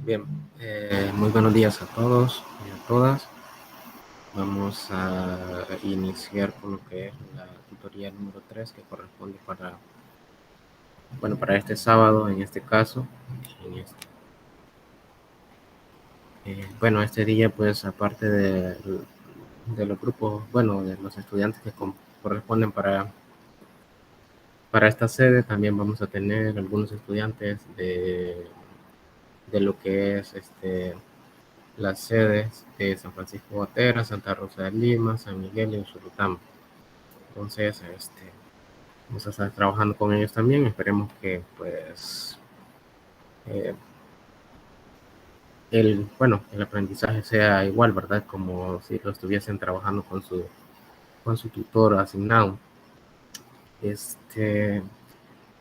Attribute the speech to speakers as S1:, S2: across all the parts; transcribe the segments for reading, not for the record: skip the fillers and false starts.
S1: Bien, muy buenos días a todos y a todas. Vamos a iniciar con lo que es la tutoría número 3 que corresponde para este sábado, en este caso. En este día, pues aparte de los grupos, de los estudiantes que corresponden para esta sede, también vamos a tener algunos estudiantes de lo que es las sedes de San Francisco Gotera, Santa Rosa de Lima, San Miguel y Usulután. Entonces, vamos a estar trabajando con ellos también. Esperemos que, pues, eh, el aprendizaje sea igual, ¿verdad? Como si lo estuviesen trabajando con su tutor asignado.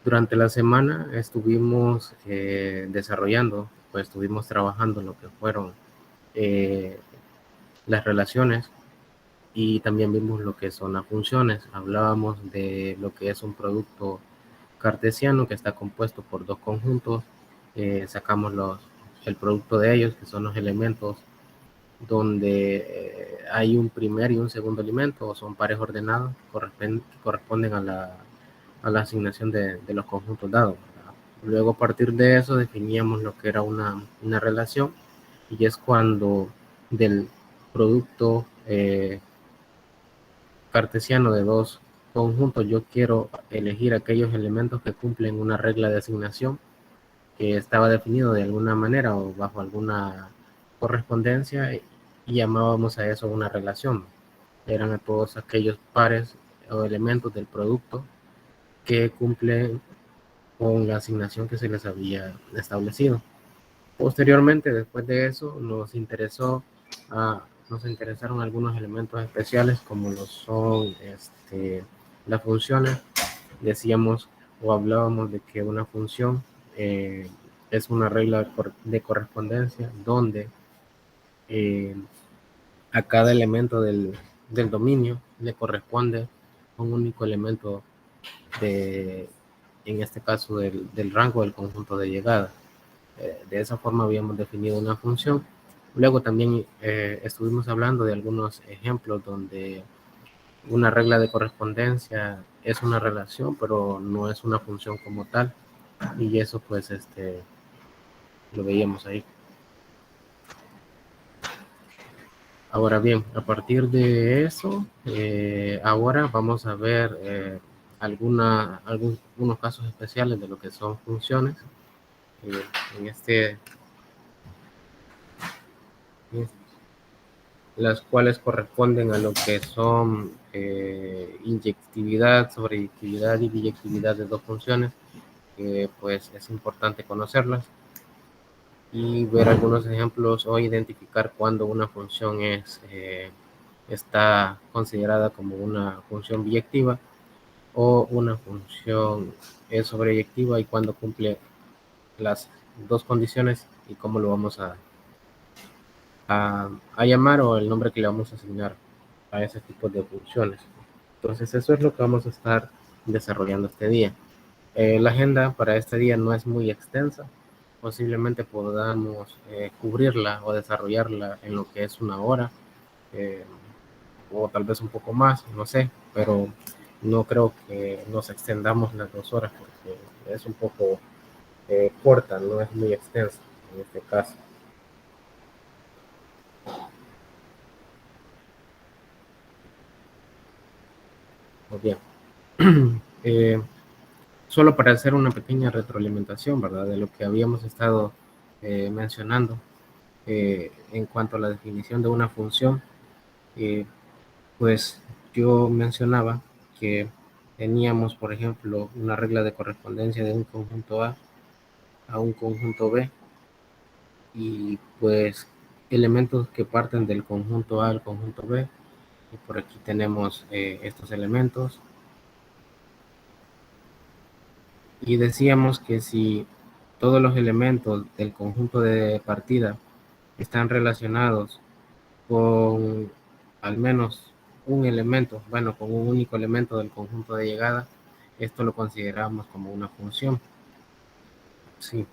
S1: Durante la semana estuvimos desarrollando, pues estuvimos trabajando lo que fueron eh, las relaciones y también vimos lo que son las funciones. Hablábamos de lo que es un producto cartesiano que está compuesto por dos conjuntos. Sacamos el producto de ellos, que son los elementos donde hay un primer y un segundo elemento, o son pares ordenados que corresponden a la asignación de los conjuntos dados. Luego, a partir de eso, definíamos lo que era una relación, y es cuando del producto cartesiano de dos conjuntos yo quiero elegir aquellos elementos que cumplen una regla de asignación que estaba definido de alguna manera o bajo alguna correspondencia, y llamábamos a eso una relación. Eran a todos aquellos pares o elementos del producto que cumplen con la asignación que se les había establecido. Posteriormente, después de eso, nos interesaron algunos elementos especiales como lo son las funciones. Decíamos o hablábamos de que una función es una regla de correspondencia donde eh, a cada elemento del dominio le corresponde un único elemento en este caso del rango del conjunto de llegada. De esa forma habíamos definido una función. Luego también estuvimos hablando de algunos ejemplos donde una regla de correspondencia es una relación, pero no es una función como tal. Y eso pues lo veíamos ahí. Ahora bien, a partir de eso, ahora vamos a ver algunos casos especiales de lo que son funciones. Eh, en las cuales corresponden a lo que son inyectividad, sobreyectividad y biyectividad de dos funciones, que pues es importante conocerlas y ver algunos ejemplos o identificar cuando una función está considerada como una función biyectiva o una función es sobreyectiva, y cuando cumple las dos condiciones y cómo lo vamos a llamar, o el nombre que le vamos a asignar a ese tipo de funciones. Entonces eso es lo que vamos a estar desarrollando este día. La agenda para este día no es muy extensa, posiblemente podamos cubrirla o desarrollarla en lo que es una hora, eh, o tal vez un poco más, no sé, pero no creo que nos extendamos las 2 horas porque es un poco corta, no es muy extensa en este caso. Muy bien. Eh, Solo para hacer una pequeña retroalimentación, ¿verdad? De lo que habíamos estado mencionando en cuanto a la definición de una función, pues yo mencionaba que teníamos, por ejemplo, una regla de correspondencia de un conjunto a un conjunto B, y pues elementos que parten del conjunto A al conjunto B, y por aquí tenemos estos elementos. Y decíamos que si todos los elementos del conjunto de partida están relacionados con al menos un elemento, con un único elemento del conjunto de llegada, esto lo consideramos como una función. Sí.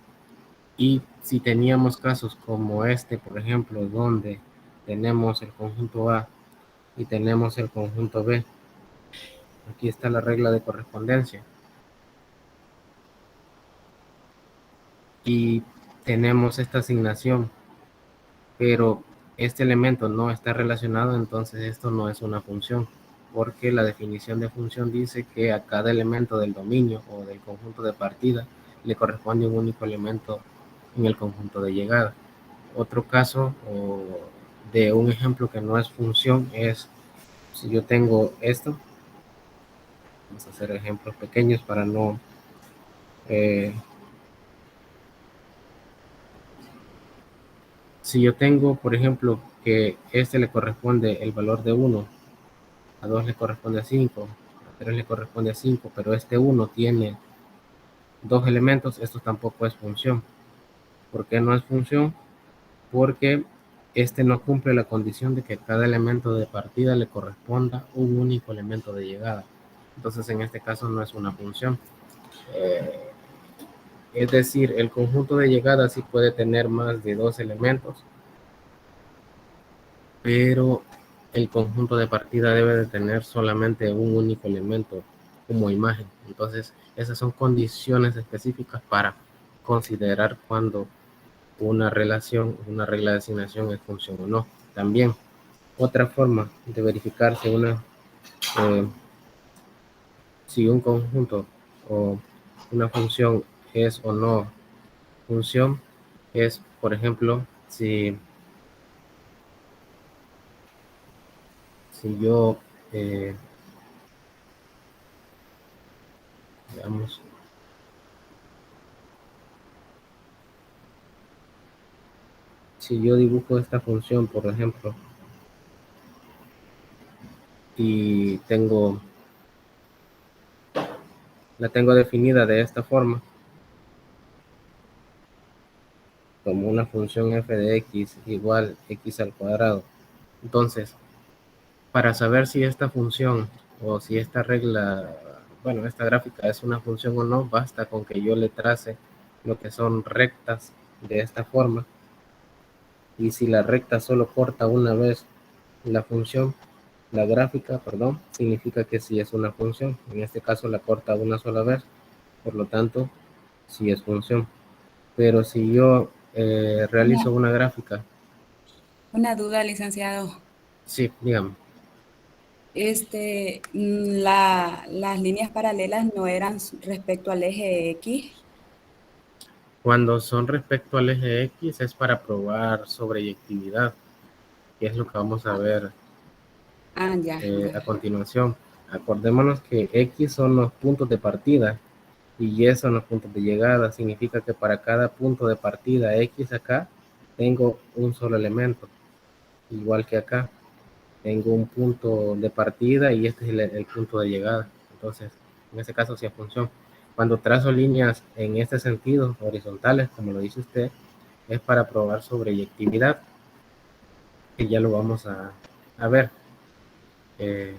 S1: Y si teníamos casos como este, por ejemplo, donde tenemos el conjunto A y tenemos el conjunto B, aquí está la regla de correspondencia. Y tenemos esta asignación, pero este elemento no está relacionado, entonces esto no es una función, porque la definición de función dice que a cada elemento del dominio o del conjunto de partida le corresponde un único elemento en el conjunto de llegada. Otro caso de un ejemplo que no es función es si yo tengo esto. Vamos a hacer ejemplos pequeños para no eh, si yo tengo, por ejemplo, que este le corresponde el valor de 1, a 2 le corresponde a 5, a 3 le corresponde a 5, pero este 1 tiene dos elementos, esto tampoco es función. ¿Por qué no es función? Porque este no cumple la condición de que cada elemento de partida le corresponda un único elemento de llegada. Entonces, en este caso no es una función. Eh, es decir, el conjunto de llegada sí puede tener más de dos elementos, pero el conjunto de partida debe de tener solamente un único elemento como imagen. Entonces, esas son condiciones específicas para considerar cuando una relación, una regla de asignación es función o no. También, otra forma de verificar eh, si un conjunto o una función es o no función es, por ejemplo, si yo, eh, veamos, si yo dibujo esta función, por ejemplo, y la tengo definida de esta forma, como una función f de x igual x al cuadrado. Entonces, para saber si esta función o si esta regla, bueno, esta gráfica es una función o no, basta con que yo le trace lo que son rectas de esta forma. Y si la recta solo corta una vez la función, la gráfica, perdón, significa que sí es una función. En este caso la corta una sola vez, por lo tanto, sí es función. Pero si yo realizo
S2: Una,
S1: una gráfica,
S2: una duda, licenciado.
S1: sí, dígame,
S2: Las líneas paralelas no eran respecto al eje X.
S1: cuando son respecto al eje X es para probar sobreyectividad, que es lo que vamos a ver
S2: Ah, ya,
S1: a
S2: ya.
S1: continuación. Acordémonos que X son los puntos de partida y Y son los puntos de llegada. Significa que para cada punto de partida X acá, tengo un solo elemento, igual que acá. Tengo un punto de partida y este es el punto de llegada. Entonces, en este caso, sí es función. Cuando trazo líneas en este sentido, horizontales, como lo dice usted, es para probar sobreyectividad, que ya lo vamos a ver. Eh,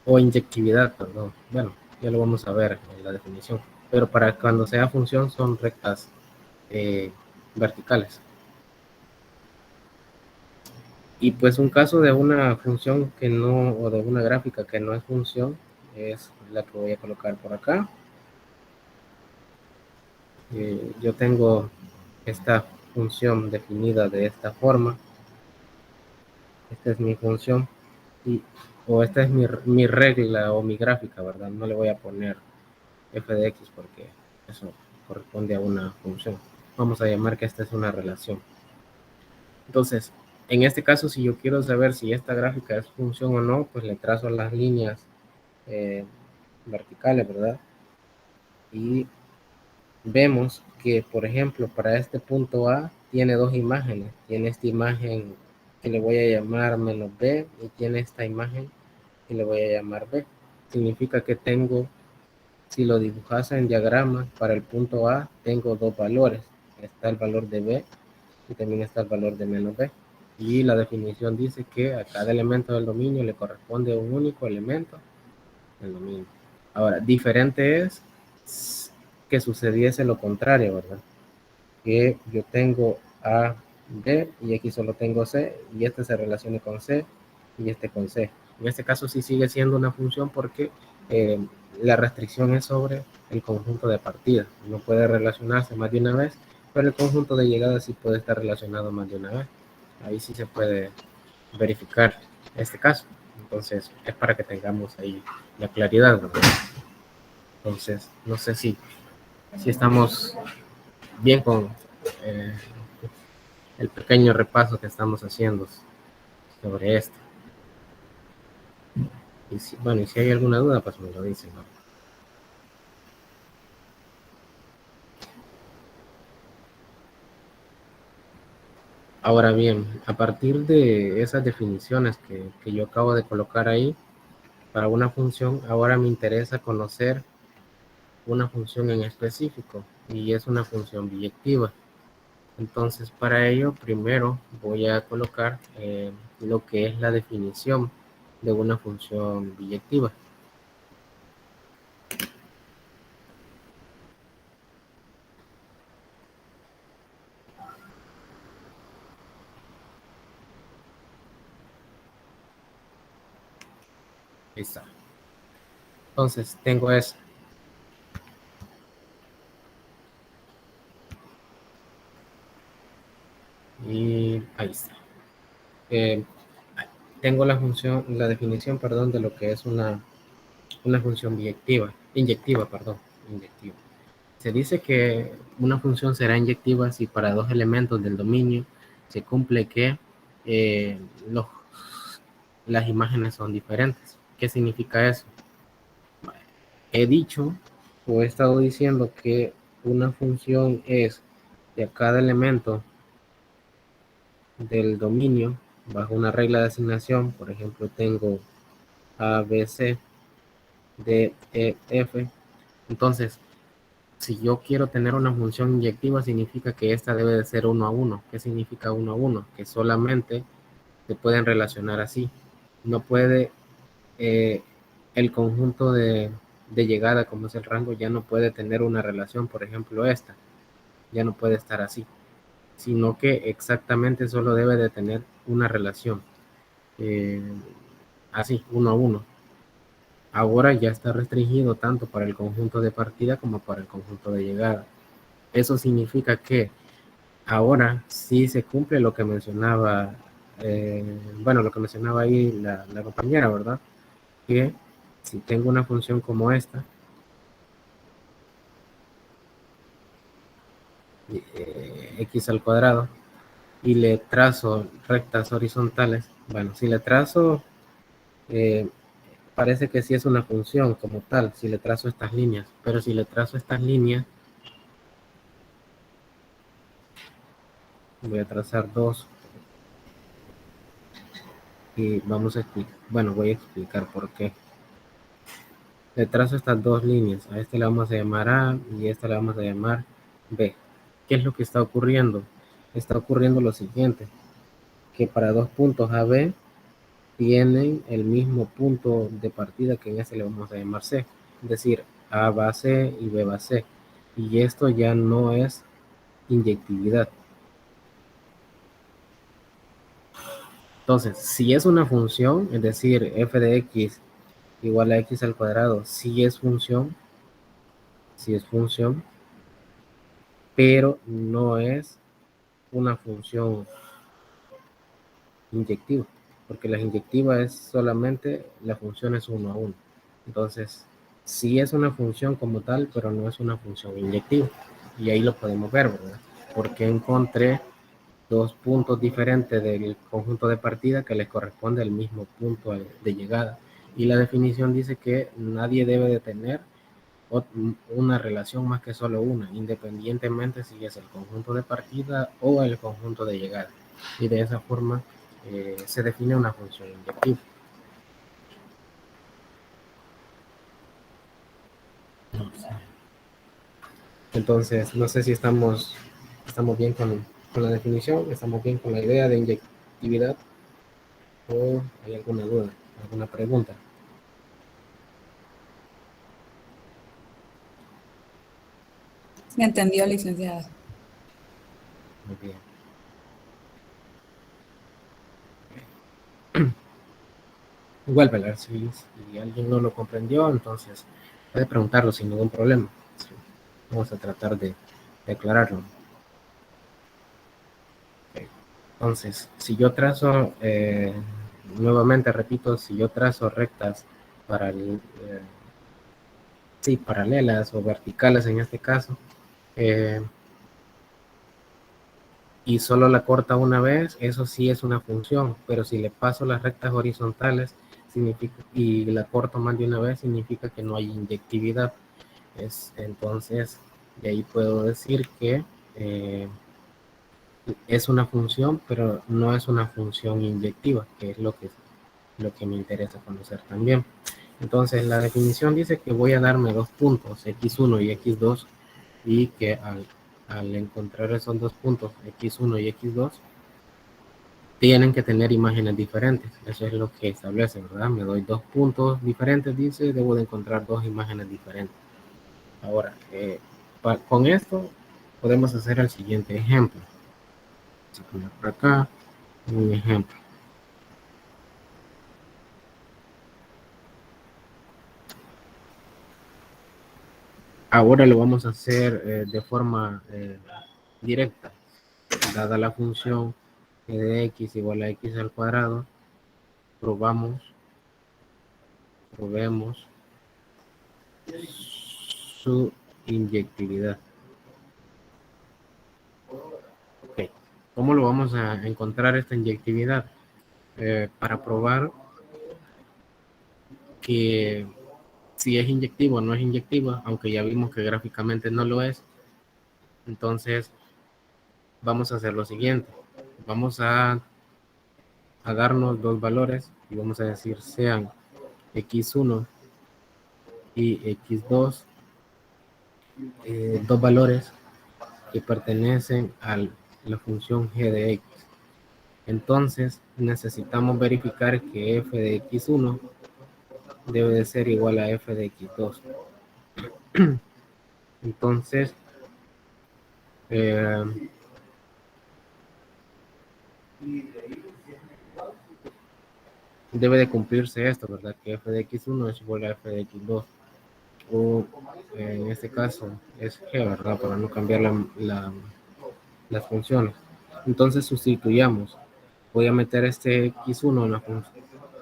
S1: o inyectividad, perdón. Bueno, ya lo vamos a ver en la definición. Pero para cuando sea función son rectas eh, verticales. Y pues un caso de una función que no, o de una gráfica que no es función, es la que voy a colocar por acá. Yo tengo esta función definida de esta forma. Esta es mi función. Y, o esta es mi regla o mi gráfica, ¿verdad? No le voy a poner f de x porque eso corresponde a una función. Vamos a llamar que esta es una relación. Entonces, en este caso, si yo quiero saber si esta gráfica es función o no, pues le trazo las líneas eh, verticales, ¿verdad? Y vemos que, por ejemplo, para este punto A tiene dos imágenes. Tiene esta imagen que le voy a llamar menos B y tiene esta imagen que le voy a llamar B. Significa que tengo, si lo dibujase en diagrama, para el punto A tengo dos valores. Está el valor de B y también está el valor de menos B. Y la definición dice que a cada elemento del dominio le corresponde un único elemento del dominio. Ahora, diferente es que sucediese lo contrario, ¿verdad? que yo tengo A, B y aquí solo tengo C y este se relacione con C y este con C. En este caso sí sigue siendo una función porque la restricción es sobre el conjunto de partida. No puede relacionarse más de una vez, pero el conjunto de llegada sí puede estar relacionado más de una vez. Ahí sí se puede verificar este caso. Entonces es para que tengamos ahí la claridad, ¿verdad? Entonces no sé si estamos bien con eh, el pequeño repaso que estamos haciendo sobre esto. Y si, bueno, y si hay alguna duda, pues me lo dicen, ¿no? Ahora bien, a partir de esas definiciones que yo acabo de colocar ahí, para una función, ahora me interesa conocer una función en específico, y es una función biyectiva. Entonces, para ello, primero voy a colocar lo que es la definición de una función biyectiva. Ahí está. Entonces, tengo eso. Y ahí está. Eh, tengo la función, la definición, perdón, de lo que es una función inyectiva, perdón, inyectiva. Se dice que una función será inyectiva si para dos elementos del dominio se cumple que eh, los, las imágenes son diferentes. ¿Qué significa eso? He dicho o he estado diciendo que una función es de cada elemento del dominio bajo una regla de asignación. Por ejemplo, tengo A, B, C, D, E, F. Entonces, si yo quiero tener una función inyectiva, significa que esta debe de ser 1 a 1. ¿Qué significa 1 a 1? Que solamente se pueden relacionar así. No puede eh, el conjunto de llegada, como es el rango, ya no puede tener una relación. Por ejemplo, esta ya no puede estar así, sino que exactamente solo debe de tener una relación eh, así, 1 a 1. Ahora ya está restringido tanto para el conjunto de partida como para el conjunto de llegada. Eso significa que ahora sí se cumple lo que mencionaba, bueno, lo que mencionaba ahí la compañera, ¿verdad? Que si tengo una función como esta, x al cuadrado, y le trazo rectas horizontales, bueno, si le trazo, eh, parece que sí es una función como tal, si le trazo estas líneas, pero si le trazo estas líneas, voy a trazar dos, y vamos a explicar, bueno, voy a explicar por qué. Le trazo estas dos líneas, a este le vamos a llamar A y a esta le vamos a llamar B. ¿Qué es lo que está ocurriendo? Está ocurriendo lo siguiente, que para dos puntos AB tienen el mismo punto de partida, que en este le vamos a llamar C, es decir, A va a C y B va a C, y esto ya no es inyectividad. Entonces, si es una función, es decir, f de x igual a x al cuadrado, sí es función, pero no es una función inyectiva, porque la inyectiva es solamente la función es 1 a 1. Entonces, sí es una función como tal, pero no es una función inyectiva. Y ahí lo podemos ver, ¿verdad? Porque encontré dos puntos diferentes del conjunto de partida que les corresponde al mismo punto de llegada. Y la definición dice que nadie debe de tener una relación más que solo una, independientemente si es el conjunto de partida o el conjunto de llegada. Y de esa forma se define una función inyectiva. Entonces, no sé si estamos bien con la definición, estamos bien con la idea de inyectividad, o hay alguna duda, alguna pregunta.
S2: ¿Me entendió, licenciada?
S1: Muy bien. Igual, ¿verdad? Si alguien no lo comprendió, entonces puede preguntarlo sin ningún problema. Sí. Vamos a tratar de aclararlo. Okay. Entonces, si yo trazo, nuevamente repito, si yo trazo rectas para sí, paralelas o verticales en este caso, eh, y solo la corta una vez, eso sí es una función, pero si le paso las rectas horizontales significa, y la corto más de una vez, significa que no hay inyectividad. Entonces, de ahí puedo decir que es una función, pero no es una función inyectiva, que es lo que me interesa conocer también. Entonces, la definición dice que voy a darme dos puntos, x1 y x2, y que al encontrar esos dos puntos, x1 y x2, tienen que tener imágenes diferentes. Eso es lo que establece, ¿verdad? Me doy dos puntos diferentes, dice, debo de encontrar dos imágenes diferentes. Ahora, con esto podemos hacer el siguiente ejemplo. Vamos a poner por acá un ejemplo. Ahora lo vamos a hacer de forma directa. Dada la función de x igual a x al cuadrado, probemos su inyectividad. Okay. ¿Cómo lo vamos a encontrar esta inyectividad? Para probar que si es inyectivo o no es inyectiva, aunque ya vimos que gráficamente no lo es, entonces vamos a hacer lo siguiente. Vamos a darnos dos valores y vamos a decir sean x1 y x2, dos valores que pertenecen a la función g de x. Entonces necesitamos verificar que f de x1 debe de ser igual a f de x2. Entonces, debe de cumplirse esto, ¿verdad? Que f de x1 es igual a f de x2. O en este caso es g, ¿verdad? Para no cambiar las funciones. Entonces sustituyamos. Voy a meter este x1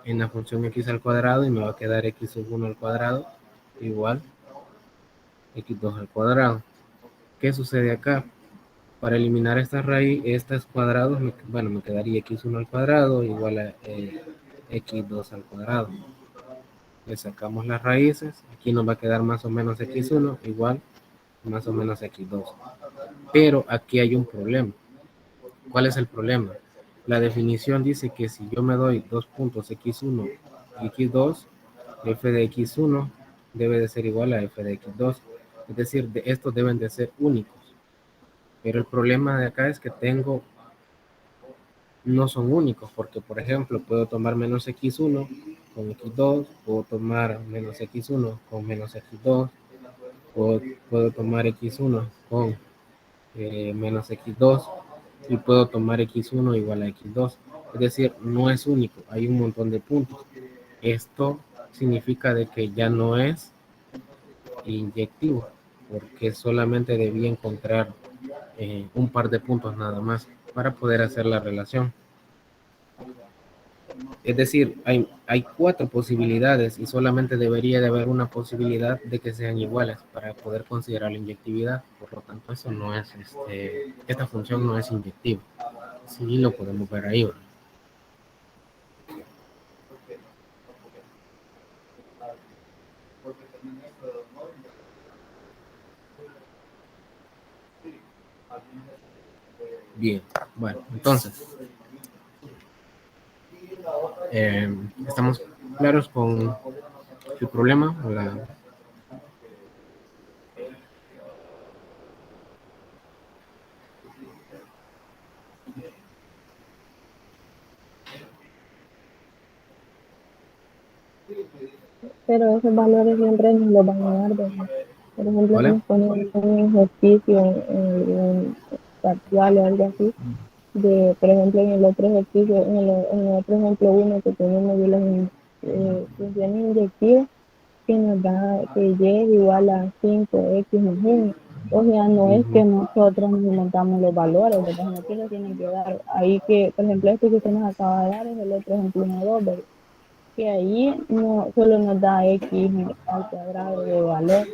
S1: en la función x al cuadrado y me va a quedar x1 al cuadrado igual x2 al cuadrado. ¿Qué sucede acá? Para eliminar esta raíz, estos cuadrados, bueno, me quedaría x1 al cuadrado igual a x2 al cuadrado. Le sacamos las raíces, aquí nos va a quedar más o menos x1 igual más o menos x2. Pero aquí hay un problema. ¿Cuál es el problema? La definición dice que si yo me doy dos puntos x1 y x2, f de x1 debe de ser igual a f de x2. Es decir, estos deben de ser únicos. Pero el problema de acá es que no son únicos, porque por ejemplo puedo tomar menos x1 con x2, puedo tomar menos x1 con menos x2, puedo tomar x1 con menos x2 y puedo tomar x1 igual a x2. Es decir, no es único, hay un montón de puntos. Esto significa de que ya no es inyectivo, porque solamente debía encontrar un par de puntos nada más para poder hacer la relación. Es decir, hay cuatro posibilidades y solamente debería de haber una posibilidad de que sean iguales para poder considerar la inyectividad. Por lo tanto, eso no es, esta función no es inyectiva. Sí, lo podemos ver ahí, ¿verdad? Bien, bueno, entonces, ¿estamos claros con el problema?
S3: Pero esos valores siempre nos los van a dar, ¿verdad? Por ejemplo, si
S1: ¿Vale?
S3: nos ponen un ejercicio en algún parciales, algo así, de, por ejemplo, en el otro ejercicio, en el otro ejemplo uno que tenemos de las funciones inyectivas, que nos da que y es igual a 5x más 1. O sea, no es que nosotros nos inventamos los valores, ¿verdad? Nosotros nos tienen que dar. Ahí que, por ejemplo, este que usted nos acaba de dar es el otro ejemplo 1, 2, ¿verdad? Que ahí no solo nos da x al cuadrado de valor.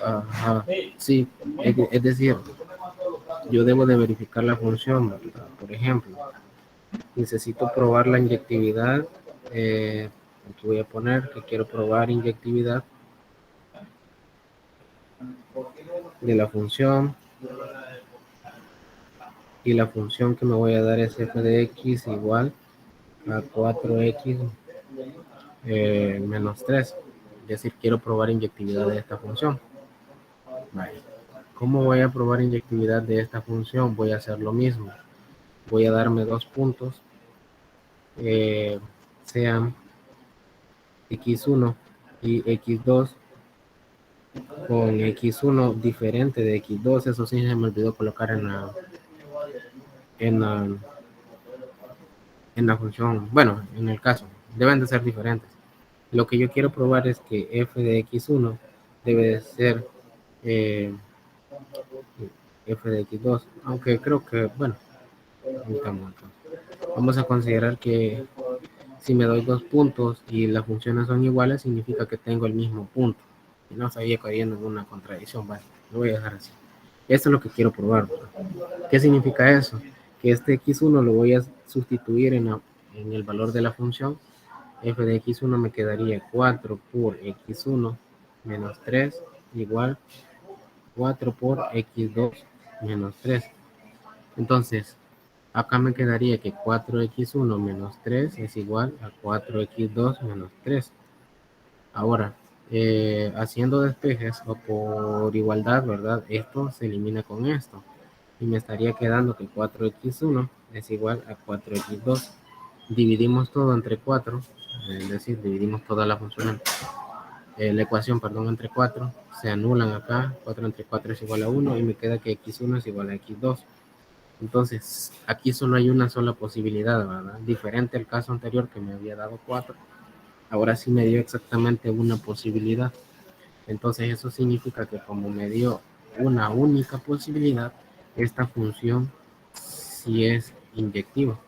S1: Ajá, sí, es decir, yo debo de verificar la función, ¿verdad? Por ejemplo, necesito probar la inyectividad. Aquí voy a poner que quiero probar inyectividad de la función, y la función que me voy a dar es f de x igual a 4x menos 3. Es decir, quiero probar inyectividad de esta función. Vale. ¿Cómo voy a probar inyectividad de esta función? Voy a hacer lo mismo. Voy a darme dos puntos, sean x1 y x2, con x1 diferente de x2. Eso sí se me olvidó colocar en la, en la función. Bueno, en el caso, deben de ser diferentes. Lo que yo quiero probar es que f de x1 debe de ser f de x2, aunque creo que, bueno, vamos a considerar que si me doy dos puntos y las funciones son iguales, significa que tengo el mismo punto. Y no estaría cayendo en una contradicción. Vale, lo voy a dejar así. Esto es lo que quiero probar, ¿verdad? ¿Qué significa eso? Que este x1 lo voy a sustituir en el valor de la función. F de x1 me quedaría 4 por x1 menos 3 igual 4 por x2 menos 3. Entonces, acá me quedaría que 4x1 menos 3 es igual a 4x2 menos 3. Ahora, haciendo despejes o por igualdad, ¿verdad? Esto se elimina con esto. Y me estaría quedando que 4x1 es igual a 4x2. Dividimos todo entre 4, es decir, dividimos toda la función, la ecuación, perdón, entre 4. Se anulan acá, 4 entre 4 es igual a 1 y me queda que x1 es igual a x2. Entonces, aquí solo hay una sola posibilidad, ¿verdad? Diferente al caso anterior que me había dado 4. Ahora sí me dio exactamente una posibilidad. Entonces, eso significa que como me dio una única posibilidad, esta función sí es inyectiva.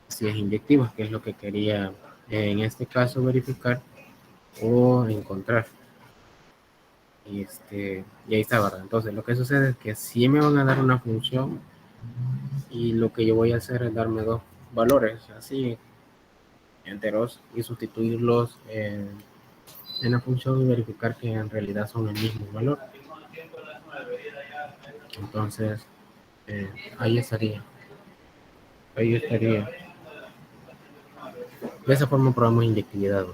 S1: Sí es inyectiva, que es lo que quería en este caso verificar o encontrar. Y ahí está, ¿verdad? Entonces, lo que sucede es que sí me van a dar una función, y lo que yo voy a hacer es darme dos valores así enteros y sustituirlos en la función y verificar que en realidad son el mismo valor. Entonces, ahí estaría. Ahí estaría. De esa forma probamos inyectividad, ¿no?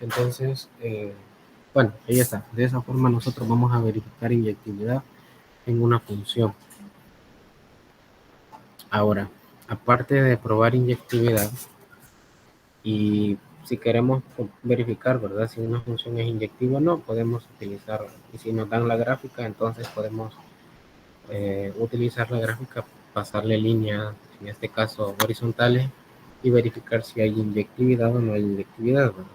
S1: Entonces, bueno, ahí está. De esa forma nosotros vamos a verificar inyectividad en una función. Ahora, aparte de probar inyectividad, y si queremos verificar, ¿verdad? Si una función es inyectiva o no, podemos utilizar, y si nos dan la gráfica, entonces podemos utilizar la gráfica, pasarle líneas, en este caso horizontales, y verificar si hay inyectividad o no hay inyectividad, ¿verdad?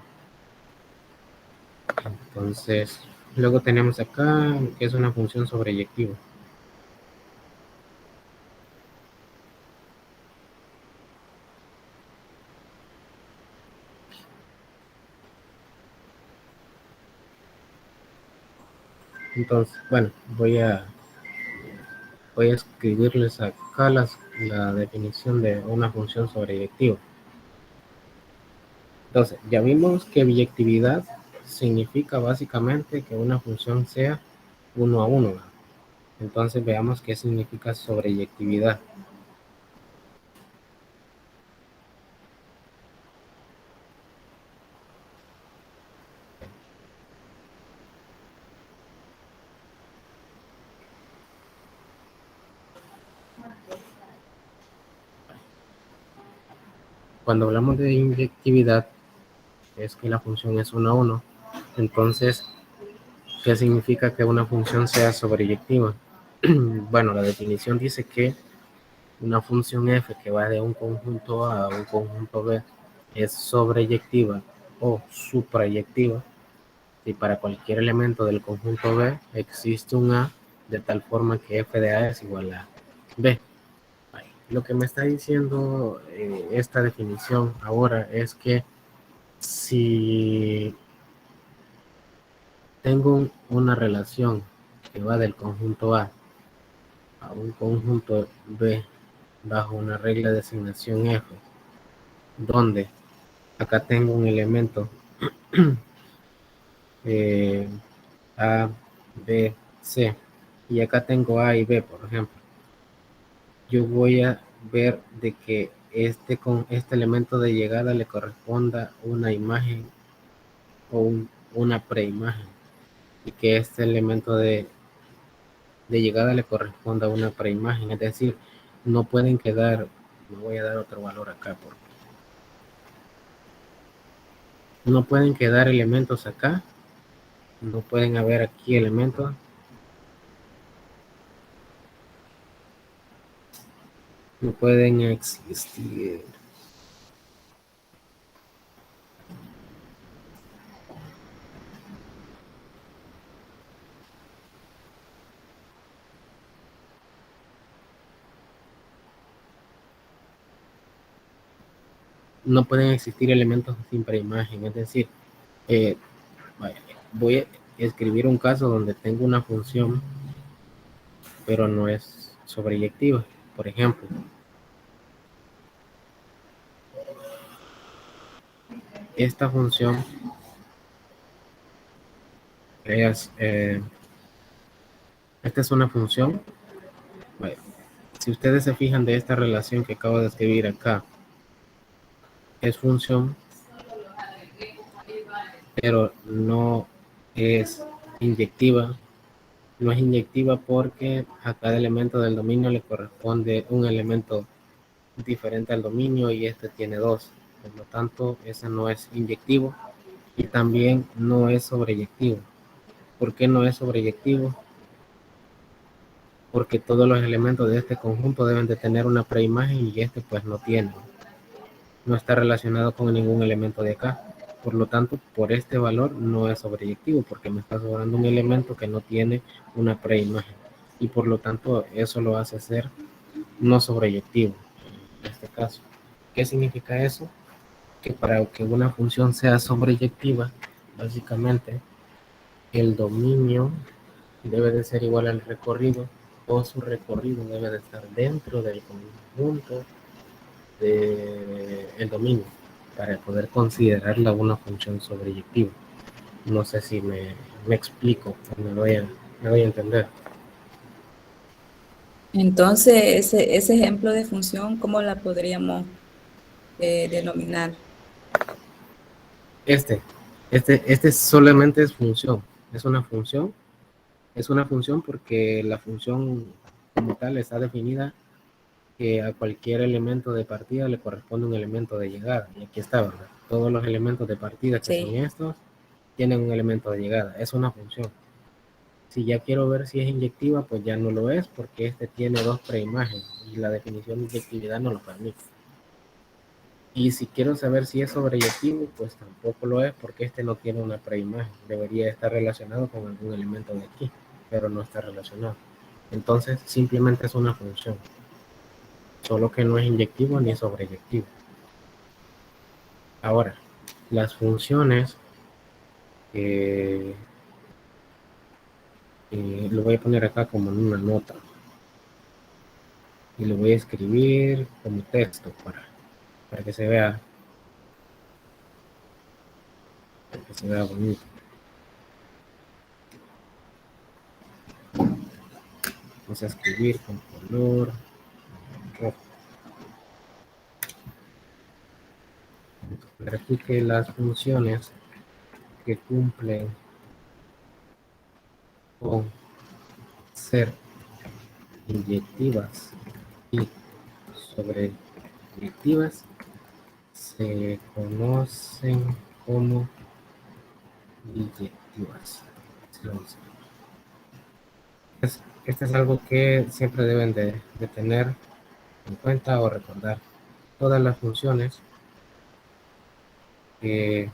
S1: Entonces, luego tenemos acá que es una función sobreyectiva. Entonces, bueno, voy a escribirles acá la definición de una función sobreyectiva. Entonces, ya vimos que biyectividad significa básicamente que una función sea 1 a 1. Entonces, veamos qué significa sobreyectividad. Cuando hablamos de inyectividad, es que la función es 1 a 1. Entonces, ¿qué significa que una función sea sobreyectiva? Bueno, la definición dice que una función f que va de un conjunto A a un conjunto B es sobreyectiva o suprayectiva si para cualquier elemento del conjunto B existe un A de tal forma que f de A es igual a B. Lo que me está diciendo esta definición ahora es que si tengo una relación que va del conjunto A a un conjunto B bajo una regla de asignación F, donde acá tengo un elemento A, B, C, y acá tengo A y B, por ejemplo. Yo voy a ver de que con este elemento de llegada le corresponda una imagen o una preimagen, y que este elemento de llegada le corresponda a una preimagen, es decir, no pueden quedar, me voy a dar otro valor acá, porque no pueden quedar elementos acá, no pueden haber aquí elementos, no pueden existir. No pueden existir elementos sin preimagen, es decir, eh, voy a escribir un caso donde tengo una función, pero no es sobreyectiva. Por ejemplo, esta función es, esta es una función. Bueno, si ustedes se fijan de esta relación que acabo de escribir acá, es función, pero no es inyectiva. No es inyectiva porque a cada elemento del dominio le corresponde un elemento diferente al dominio y este tiene dos. Por lo tanto, ese no es inyectivo y también no es sobreyectivo. ¿Por qué no es sobreyectivo? Porque todos los elementos de este conjunto deben de tener una preimagen y este pues no tiene. No está relacionado con ningún elemento de acá. Por lo tanto, por este valor no es sobreyectivo porque me está sobrando un elemento que no tiene una preimagen. Y por lo tanto, eso lo hace ser no sobreyectivo en este caso. ¿Qué significa eso? Que para que una función sea sobreyectiva, básicamente, el dominio debe de ser igual al recorrido o su recorrido debe de estar dentro del conjunto del dominio para poder considerarla una función sobreyectiva. No sé si me explico, me doy a entender.
S2: Entonces, ese ejemplo de función, ¿cómo la podríamos denominar?
S1: Este solamente es función, es una función, porque la función como tal está definida que a cualquier elemento de partida le corresponde un elemento de llegada. Y aquí está, ¿verdad? Todos los elementos de partida que son
S2: Sí.
S1: estos tienen un elemento de llegada. Es una función. Si ya quiero ver si es inyectiva, pues ya no lo es porque este tiene dos preimágenes y la definición de inyectividad no lo permite. Y si quiero saber si es sobreyectivo, pues tampoco lo es porque este no tiene una preimagen. Debería estar relacionado con algún elemento de aquí, pero no está relacionado. Entonces simplemente es una función, solo que no es inyectivo ni sobreyectivo. Ahora, las funciones, lo voy a poner acá como en una nota y lo voy a escribir como texto para que se vea, bonito. Vamos a escribir con color rojo. Aquí que las funciones que cumplen con ser inyectivas y sobreyectivas se conocen como biyectivas. Este es algo que siempre deben de tener en cuenta o recordar. Todas las funciones que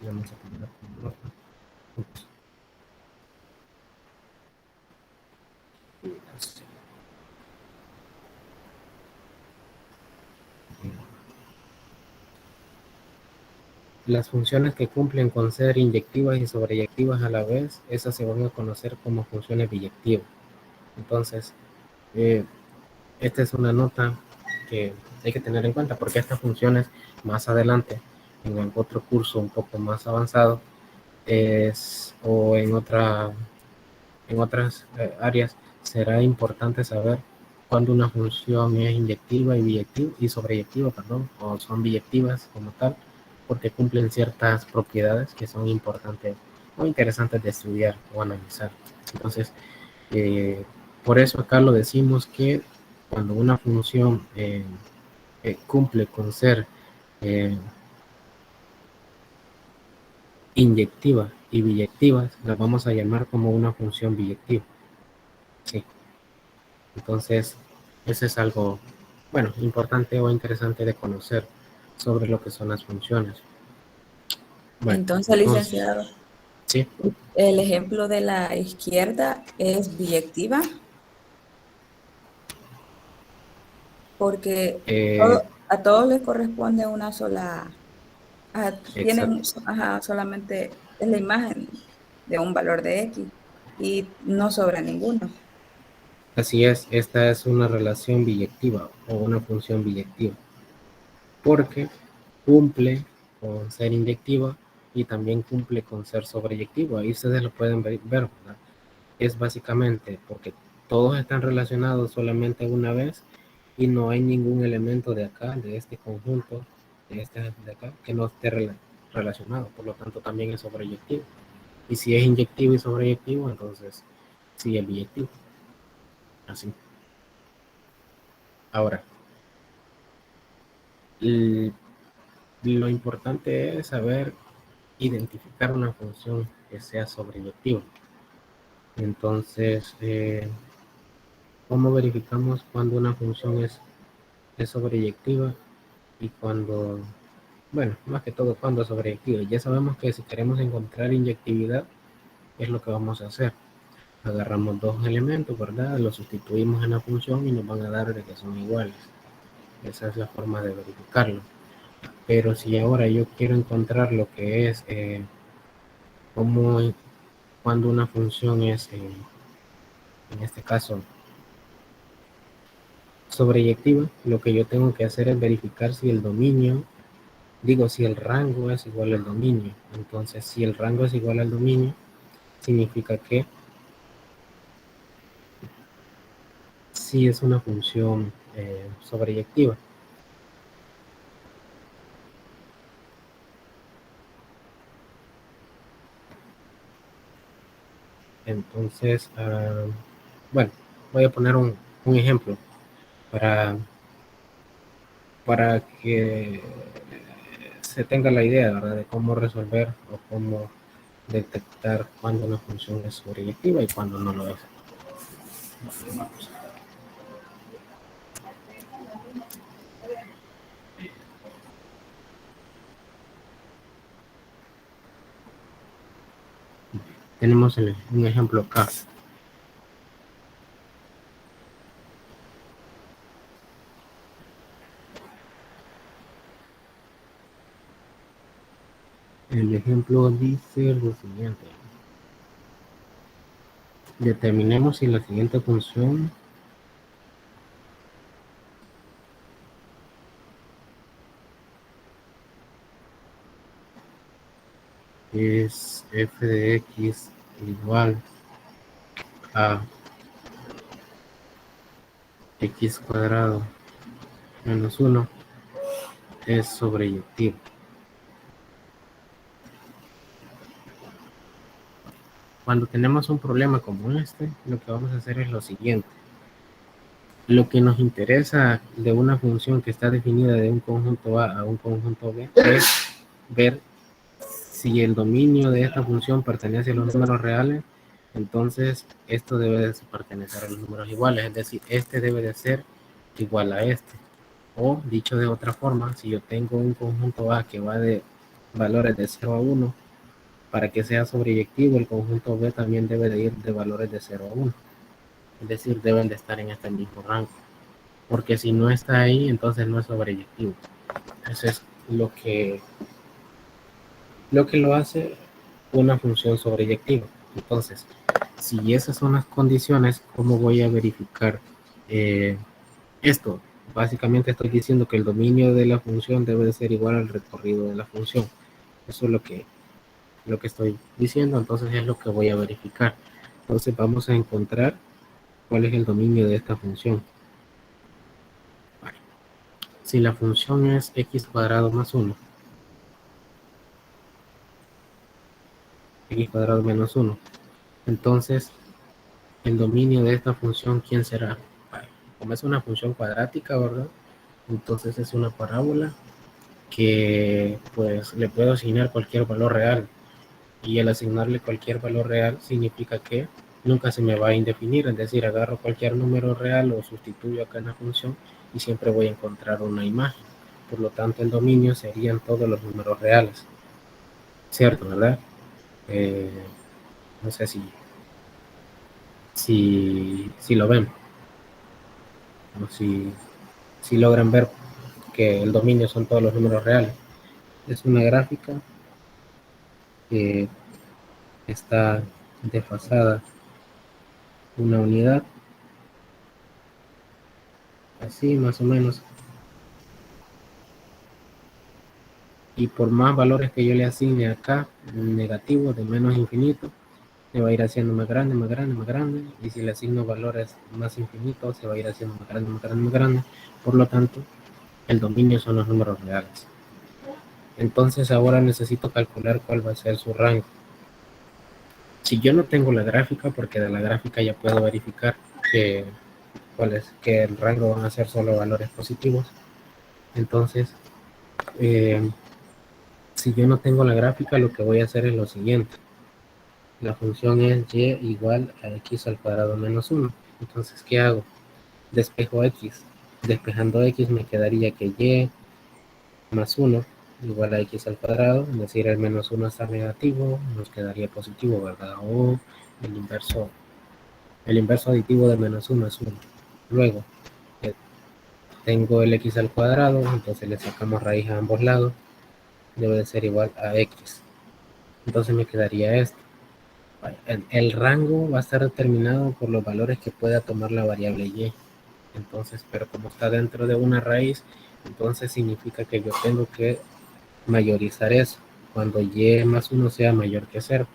S1: vamos a poner como nota. Las funciones que cumplen con ser inyectivas y sobreyectivas a la vez, esas se van a conocer como funciones biyectivas. Entonces, eh, esta es una nota que hay que tener en cuenta porque estas funciones más adelante, en el otro curso un poco más avanzado, o en otras áreas, será importante saber cuándo una función es inyectiva y biyectiva y sobreyectiva, perdón, o son biyectivas como tal, porque cumplen ciertas propiedades que son importantes o interesantes de estudiar o analizar. Entonces, por eso acá lo decimos que cuando una función cumple con ser eh, inyectiva y biyectiva, la vamos a llamar como una función biyectiva. Sí. Entonces, eso es algo, bueno, importante o interesante de conocer sobre lo que son las funciones. Bueno,
S2: Entonces,
S1: entonces,
S2: licenciado,
S1: sí,
S2: el ejemplo de la izquierda es biyectiva porque
S1: eh,
S2: a todos les corresponde una sola, tienen
S1: exacto.
S2: solamente es la imagen de un valor de X y no sobra ninguno.
S1: Así es, esta es una relación biyectiva o una función biyectiva, porque cumple con ser inyectiva y también cumple con ser sobreyectivo. Ahí ustedes lo pueden ver, ¿verdad? Es básicamente porque todos están relacionados solamente una vez y no hay ningún elemento de acá, de este conjunto, de este de acá, que no esté relacionado. Por lo tanto, también es sobreyectivo. Y si es inyectivo y sobreyectivo, entonces sí es biyectivo. Así. Ahora, lo importante es saber identificar una función que sea sobreyectiva. Entonces, ¿cómo verificamos cuando una función es sobreyectiva y cuando, bueno, más que todo cuando es sobreyectiva? Ya sabemos que si queremos encontrar inyectividad, es lo que vamos a hacer. Agarramos dos elementos, ¿verdad? Los sustituimos en la función y nos van a dar de que son iguales. Esa es la forma de verificarlo. Pero si ahora yo quiero encontrar lo que es cómo, cuando una función es, en este caso, sobreyectiva, lo que yo tengo que hacer es verificar si el dominio, digo, si el rango es igual al dominio. Entonces, si el rango es igual al dominio, significa que sí es una función sobreyectiva. Entonces, bueno, voy a poner un ejemplo para, para que se tenga la idea, ¿verdad?, de cómo resolver o cómo detectar cuando una función es sobreyectiva y cuando no lo es. Tenemos un ejemplo acá. El ejemplo dice lo siguiente. Determinemos si la siguiente función es f de x igual a x cuadrado menos 1 es sobreyectivo. cuando tenemos un problema como este, lo que vamos a hacer es lo siguiente. Lo que nos interesa de una función que está definida de un conjunto A a un conjunto B es ver si el dominio de esta función pertenece a los números reales. Entonces esto debe de pertenecer a los números iguales, es decir, este debe de ser igual a este. O dicho de otra forma, si yo tengo un conjunto A que va de valores de 0 a 1, para que sea sobreyectivo, el conjunto B también debe de ir de valores de 0 a 1. Es decir, deben de estar en este mismo rango. Porque si no está ahí, entonces no es sobreyectivo. Eso es lo que lo hace una función sobreyectiva. Entonces, si esas son las condiciones, ¿cómo voy a verificar esto? Básicamente estoy diciendo que el dominio de la función debe de ser igual al recorrido de la función. Eso es lo que estoy diciendo, entonces es lo que voy a verificar. Entonces vamos a encontrar cuál es el dominio de esta función. Vale. Si la función es x cuadrado más 1, x cuadrado menos 1, entonces el dominio de esta función, ¿quién será? Vale. Como es una función cuadrática, ¿verdad? Entonces es una parábola que pues le puedo asignar cualquier valor real, y al asignarle cualquier valor real significa que nunca se me va a indefinir, es decir, agarro cualquier número real o sustituyo acá en la función y siempre voy a encontrar una imagen. Por lo tanto, el dominio serían todos los números reales, ¿cierto? ¿Verdad? No sé si lo ven, o si logran ver que el dominio son todos los números reales. Es una gráfica que está desfasada una unidad, así más o menos, y por más valores que yo le asigne acá, negativo de menos infinito, se va a ir haciendo más grande, más grande, más grande, y si le asigno valores más infinitos, se va a ir haciendo más grande, más grande, más grande. Por lo tanto, el dominio son los números reales. Entonces ahora necesito calcular cuál va a ser su rango. Si yo no tengo la gráfica, porque de la gráfica ya puedo verificar que el rango van a ser solo valores positivos, entonces si yo no tengo la gráfica, lo que voy a hacer es lo siguiente. La función es y igual a x al cuadrado menos 1. Entonces, ¿qué hago? Despejo x. Despejando x me quedaría que y más 1 igual a x al cuadrado, es decir, el menos 1 está negativo, nos quedaría positivo, ¿verdad? O el inverso aditivo de menos 1 es 1. Luego, tengo el x al cuadrado, entonces le sacamos raíz a ambos lados, debe de ser igual a x. Entonces me quedaría esto. El rango va a estar determinado por los valores que pueda tomar la variable y. Entonces, pero como está dentro de una raíz, entonces significa que yo tengo que mayorizar eso. Cuando y más 1 sea mayor que 0.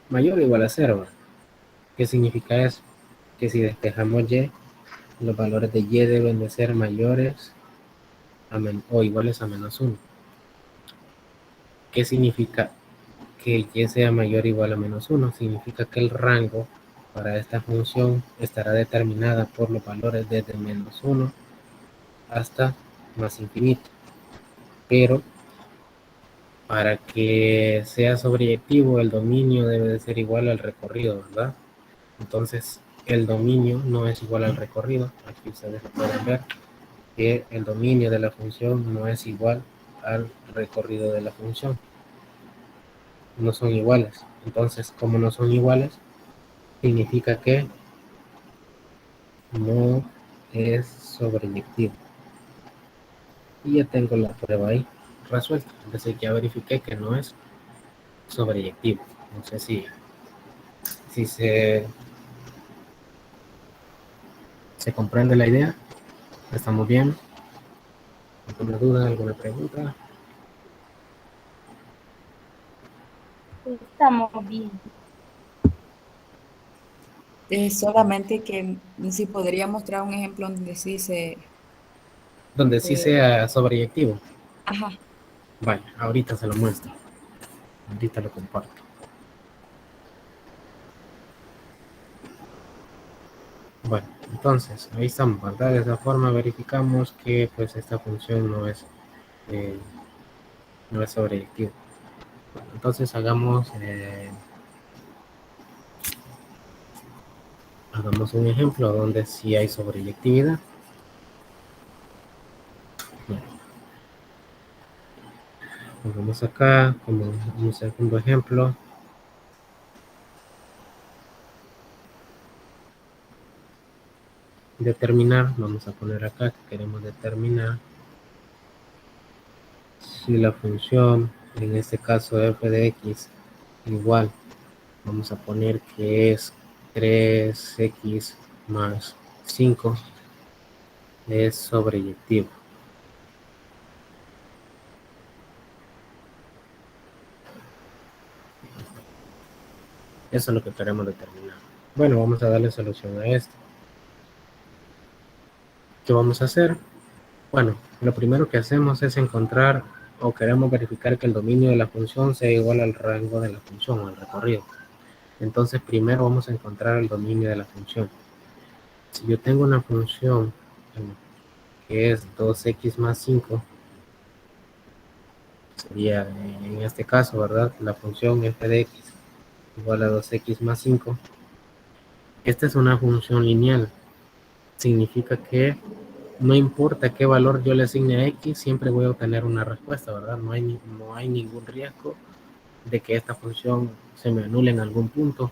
S1: Mayor o igual a 0. ¿Qué significa eso? Que si despejamos y, los valores de y deben de ser mayores o iguales a menos 1. ¿Qué significa que y sea mayor o igual a menos 1? Significa que el rango para esta función estará determinada por los valores desde menos 1 hasta más infinito. Pero para que sea sobreyectivo, el dominio debe de ser igual al recorrido, ¿verdad? Entonces, el dominio no es igual al recorrido. Aquí ustedes lo pueden ver, que el dominio de la función no es igual al recorrido de la función. No son iguales. Entonces, como no son iguales, significa que no es sobreyectivo. Y ya tengo la prueba ahí resuelta. Es decir, ya verifiqué que no es sobreyectivo. No sé si se comprende la idea. ¿Estamos bien? ¿Alguna duda, alguna pregunta?
S3: Estamos bien.
S2: Solamente que si podría mostrar un ejemplo donde sí se...
S1: Donde sí sea sobreyectivo.
S2: Ajá.
S1: Vale, ahorita se lo muestro. Ahorita lo comparto. Bueno, entonces, ahí estamos, ¿verdad? De esa forma verificamos que pues esta función eh, no es sobreyectiva. Bueno, entonces hagamos un ejemplo donde sí hay sobreyectividad. Bueno, pongamos acá como un segundo ejemplo. Determinar, vamos a poner acá que queremos determinar si la función, en este caso f de x, igual, vamos a poner que es 3x más 5, es sobreyectivo. Eso es lo que queremos determinar. Bueno, vamos a darle solución a esto. ¿Qué vamos a hacer? Bueno, lo primero que hacemos es encontrar o queremos verificar que el dominio de la función sea igual al rango de la función o al recorrido. Entonces, primero vamos a encontrar el dominio de la función. Si yo tengo una función que es 2x más 5, sería en este caso, ¿verdad? La función f de x igual a 2x más 5. Esta es una función lineal. Significa que no importa qué valor yo le asigne a x, siempre voy a obtener una respuesta, ¿verdad? No hay ningún riesgo de que esta función se me anule en algún punto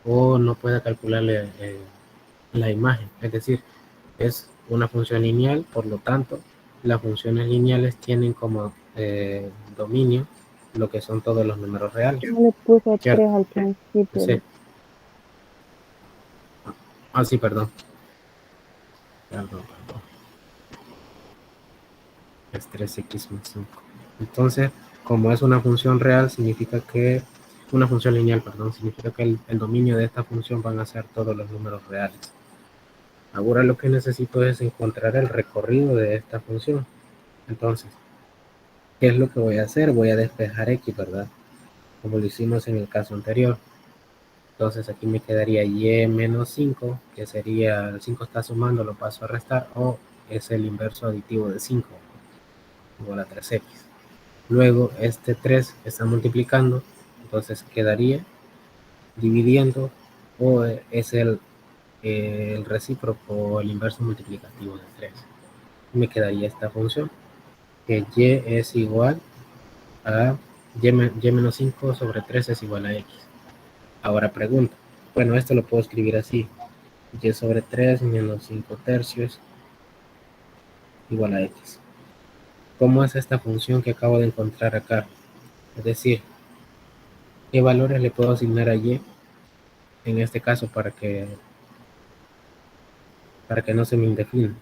S1: o no pueda calcularle la imagen. Es decir, es una función lineal, por lo tanto, las funciones lineales tienen como dominio lo que son todos los números reales.
S3: Yo le puse
S1: ¿Cierto?
S3: 3 al principio.
S1: Sí. Ah, sí, perdón. Perdón. Es 3x más 5. Entonces, como es una función real, significa que, una función lineal, perdón, significa que el dominio de esta función van a ser todos los números reales. Ahora lo que necesito es encontrar el recorrido de esta función. Entonces, ¿qué es lo que voy a hacer? Voy a despejar x, ¿verdad? Como lo hicimos en el caso anterior. Entonces aquí me quedaría y menos 5, que sería, el 5 está sumando, lo paso a restar, o es el inverso aditivo de 5, igual a 3x. Luego este 3 está multiplicando, entonces quedaría dividiendo, o es el recíproco o el inverso multiplicativo de 3. Me quedaría esta función, que y es igual a y menos 5 sobre 3 es igual a x. Ahora pregunta, bueno, esto lo puedo escribir así, y sobre 3 menos 5 tercios igual a x. ¿Cómo es esta función que acabo de encontrar acá? Es decir, ¿qué valores le puedo asignar a y en este caso para que no se me indefina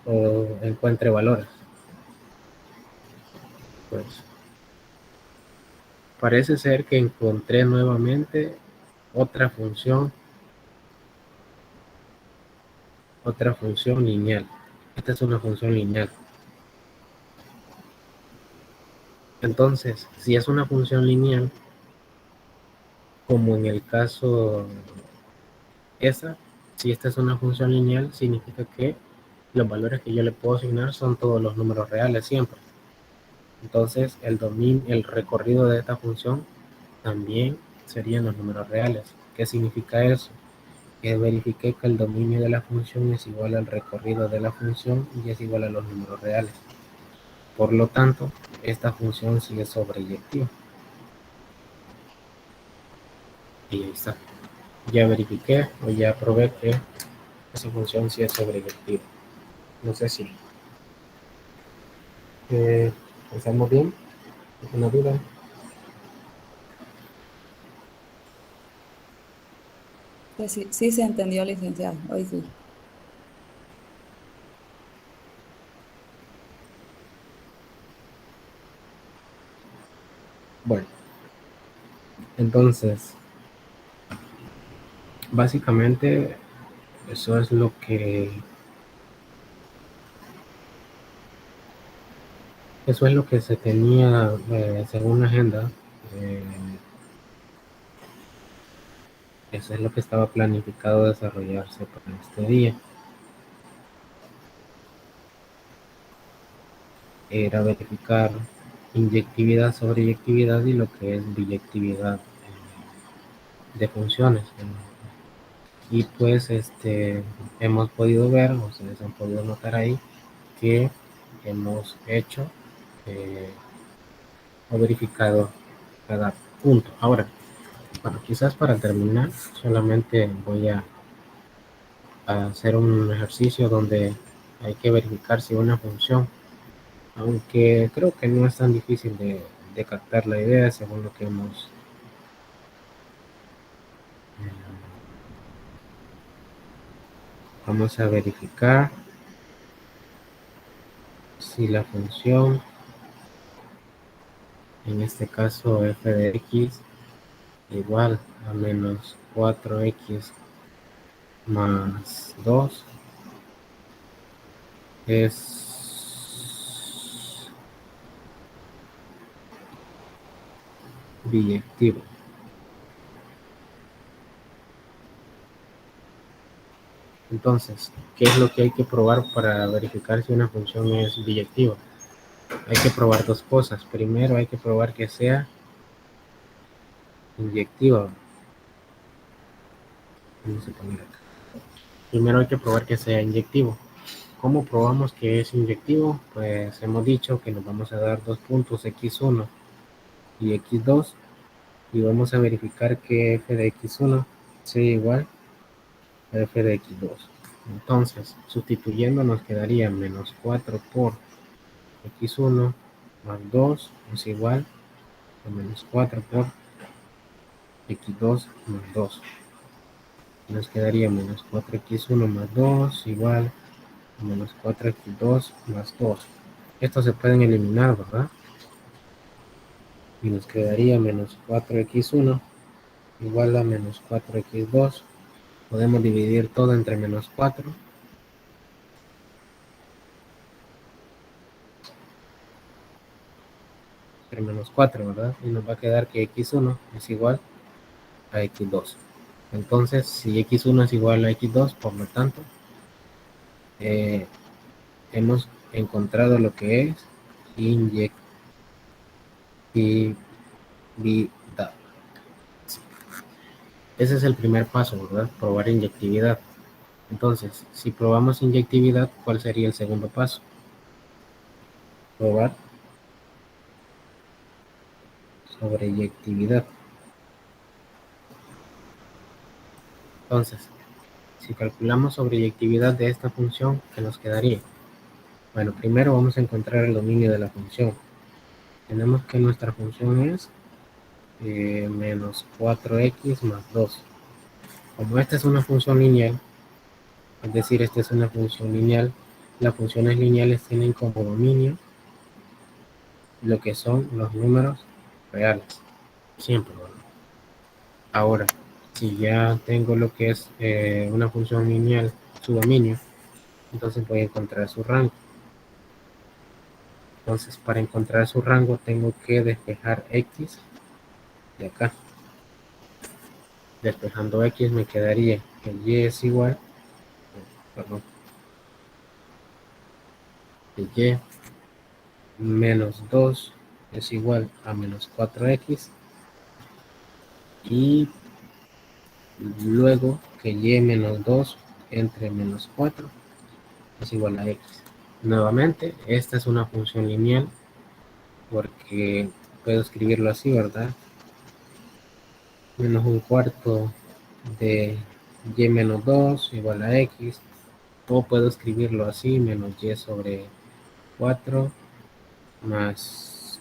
S1: o encuentre valores? Pues parece ser que encontré nuevamente otra función lineal. Esta es una función lineal. Entonces, si es una función lineal, como en el caso esa, si esta es una función lineal, significa que los valores que yo le puedo asignar son todos los números reales siempre. Entonces, el recorrido de esta función también serían los números reales. ¿Qué significa eso? Que verifiqué que el dominio de la función es igual al recorrido de la función y es igual a los números reales. Por lo tanto, esta función sí es sobreyectiva. Y ahí está. Ya verifiqué o ya probé que esa función sí es sobreyectiva. No sé si ¿estamos bien? ¿Alguna duda?
S2: Sí, sí se entendió, licenciado. Hoy sí.
S1: Bueno, entonces, básicamente eso es lo que se tenía según la agenda. Eso es lo que estaba planificado desarrollarse para este día. Era verificar inyectividad sobre eyectividad y lo que es biyectividad de funciones. Y pues hemos podido ver, ustedes han podido notar ahí, que hemos hecho o verificado cada punto. Ahora, bueno, quizás para terminar, solamente voy a hacer un ejercicio donde hay que verificar si una función, aunque creo que no es tan difícil de captar la idea según lo que hemos vamos a verificar si la función, en este caso f de x igual a menos 4x más 2 es biyectivo. Entonces, ¿qué es lo que hay que probar para verificar si una función es biyectiva? Hay que probar dos cosas. Primero hay que probar que sea inyectiva. Vamos a poner acá. Primero hay que probar que sea inyectivo. ¿Cómo probamos que es inyectivo? Pues hemos dicho que nos vamos a dar dos puntos x1 y x2 y vamos a verificar que f de x1 sea igual a f de x2. Entonces, sustituyendo nos quedaría menos 4 por x1 más 2 es igual a menos 4 por x2 más 2. Nos quedaría menos 4x1 más 2 igual a menos 4x2 más 2. Estos se pueden eliminar, ¿verdad? Y nos quedaría menos 4x1 igual a menos 4x2. Podemos dividir todo entre menos 4. Entre menos 4, ¿verdad? Y nos va a quedar que x1 es igual a x2. Entonces, si x1 es igual a x2, por lo tanto, hemos encontrado lo que es inyectividad. Ese es el primer paso, ¿verdad? Probar inyectividad. Entonces, si probamos inyectividad, ¿cuál sería el segundo paso? Probar sobre eyectividad. Entonces, si calculamos sobre eyectividad de esta función, ¿qué nos quedaría? Bueno, primero vamos a encontrar el dominio de la función. Tenemos que nuestra función es menos 4x más 2. Como esta es una función lineal, es decir, esta es una función lineal, las funciones lineales tienen como dominio lo que son los números reales, siempre, ¿verdad? Ahora, si ya tengo lo que es una función lineal, su dominio, entonces voy a encontrar su rango. Entonces, para encontrar su rango, tengo que despejar x de acá. Despejando x me quedaría que y es igual, perdón, que y menos 2 es igual a menos 4x y luego que y menos 2 entre menos 4 es igual a x. Nuevamente, esta es una función lineal porque puedo escribirlo así, ¿verdad? Menos un cuarto de y menos 2 igual a x, o puedo escribirlo así, menos y sobre 4 más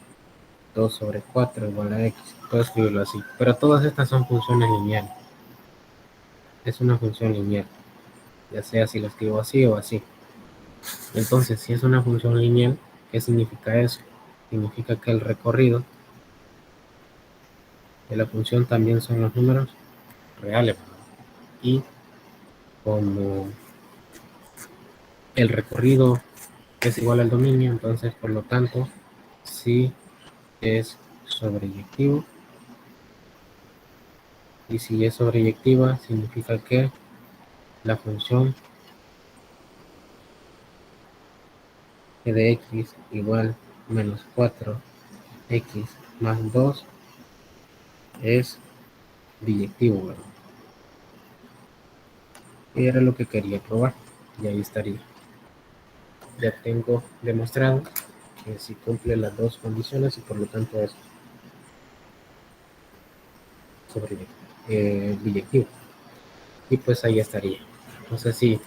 S1: 2 sobre 4 igual a x. Puedo escribirlo así, pero todas estas son funciones lineales. Es una función lineal, ya sea si lo escribo así o así. Entonces, si es una función lineal, ¿qué significa eso? Significa que el recorrido de la función también son los números reales. Y como el recorrido es igual al dominio, entonces por lo tanto, si es sobreyectivo Y si es sobreyectiva, significa que la función g de x igual menos 4x más 2 es biyectivo, ¿verdad? Y era lo que quería probar, y ahí estaría. Ya tengo demostrado que si cumple las dos condiciones y por lo tanto es biyectivo. Y pues ahí estaría. No sé si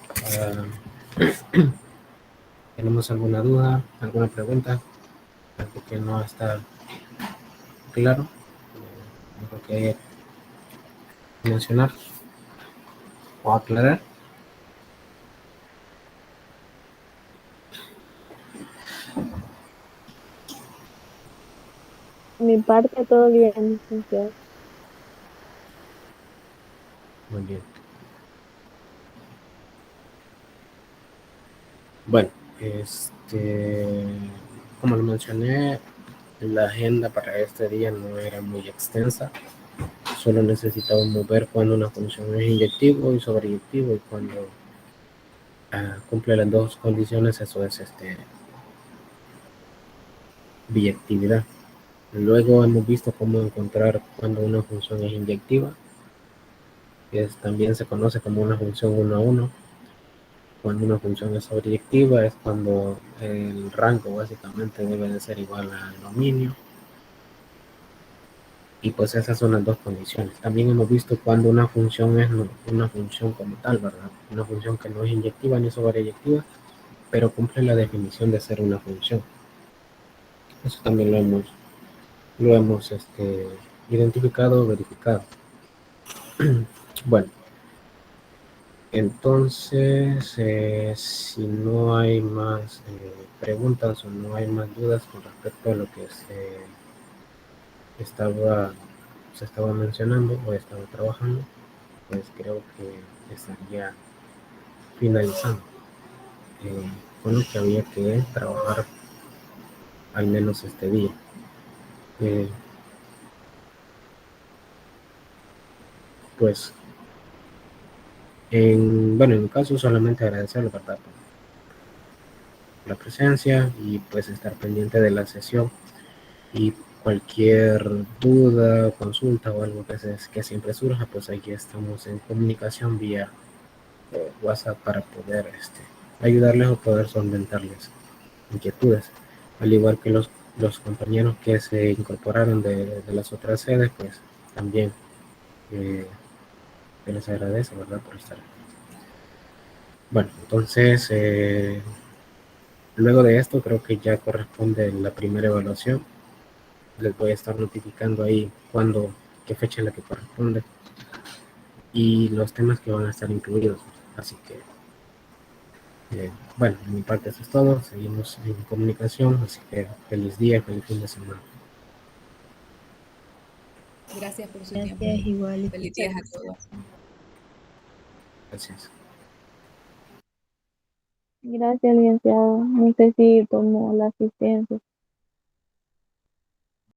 S1: tenemos alguna duda, alguna pregunta, algo que no está claro, algo que haya que mencionar o aclarar.
S3: Mi parte todo bien, licenciado.
S1: Muy bien. Bueno, como lo mencioné, la agenda para este día no era muy extensa. Solo necesitábamos ver cuando una función es inyectivo y sobreyectivo y cuando cumple las dos condiciones, eso es biyectividad. Luego hemos visto cómo encontrar cuando una función es inyectiva, que también se conoce como una función 1 a 1. Cuando una función es sobreyectiva es cuando el rango básicamente debe de ser igual al dominio. Y pues esas son las dos condiciones. También hemos visto cuando una función es una función como tal, ¿verdad? Una función que no es inyectiva ni sobreyectiva, pero cumple la definición de ser una función. Eso también lo hemos identificado, verificado. Bueno, entonces, si no hay más preguntas o no hay más dudas con respecto a lo que se estaba mencionando o estaba trabajando, pues creo que estaría finalizando con lo que había que trabajar al menos este día. Eh, pues, bueno, en mi caso solamente agradecerle, ¿verdad? Por la presencia y pues estar pendiente de la sesión y cualquier duda, consulta o algo que siempre surja, pues aquí estamos en comunicación vía WhatsApp para poder ayudarles o poder solventarles inquietudes. Al igual que los compañeros que se incorporaron de las otras sedes, pues también eh, se les agradece, ¿verdad? Por estar. Bueno, entonces, luego de esto creo que ya corresponde la primera evaluación. Les voy a estar notificando ahí qué fecha es la que corresponde y los temas que van a estar incluidos. Así que, bueno, de mi parte eso es todo. Seguimos en comunicación, así que feliz día, feliz fin de semana.
S2: Gracias por su
S3: Gracias,
S2: tiempo.
S3: igual.
S2: Feliz día a todos.
S1: Gracias.
S3: Gracias, licenciado. No sé si tomó la asistencia.